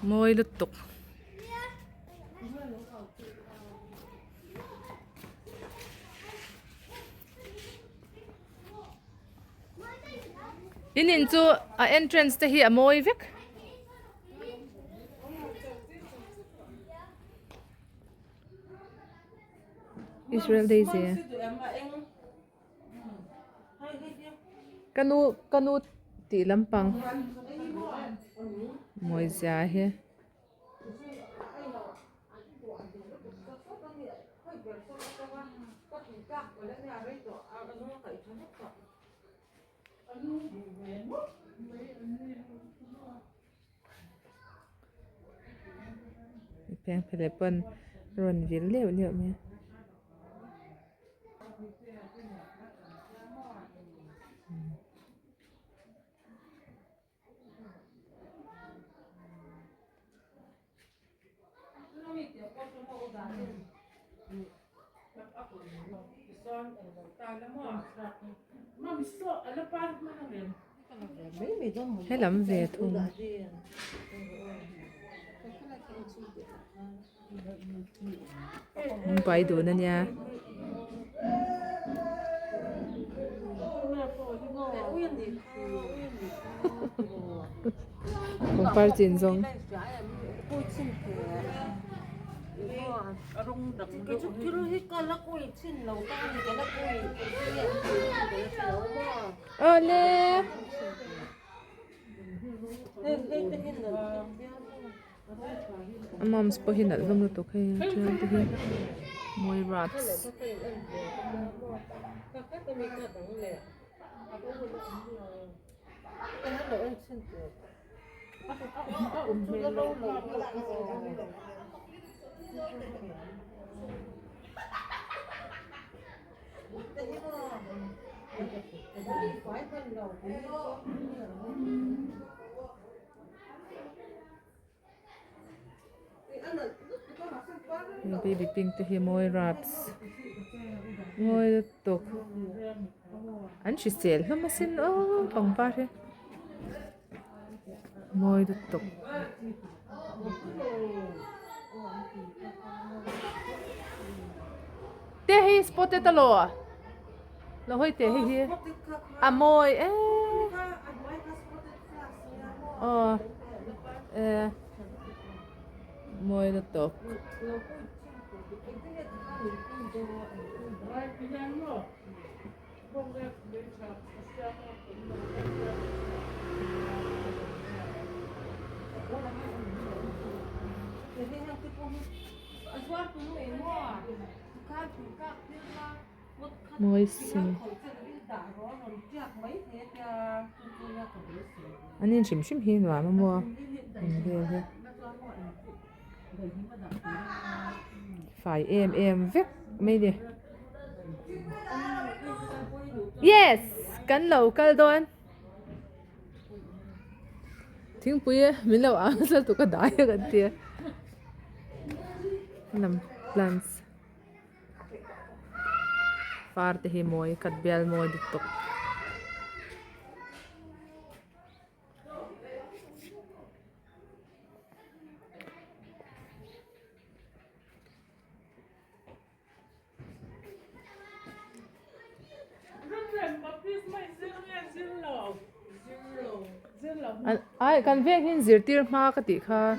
Mawi lutuk. In chu a entrance te hi a mawi vek. Israel Daisy. Kanu ti lampang. Moi zia hi. Peng pelepon ron vil leo mi. Hay lắm về thôi. Không phải đủ nữa nha. Không phải chính giống. Nè. Mom's po hinal lum lutuk hay chhungte hi moi rats. Baby pink to here moi rats. Moi tok. An chi sel hma sin pangpar he. Moi tok. Te hi spotted alo. Lo hoi te hi. A moi moi tok. Moi sim. Anh chim chim hi nuôi mà mua. Phải em vết mấy đi. Yes, cắn local don. Tiếng bùi mình lâu ăn sao tụi cái đái cái tiệt. Nam plants. Far te hi moi kat bial moi ditok. Ai kan vek hin zirtir ma ka ti kha.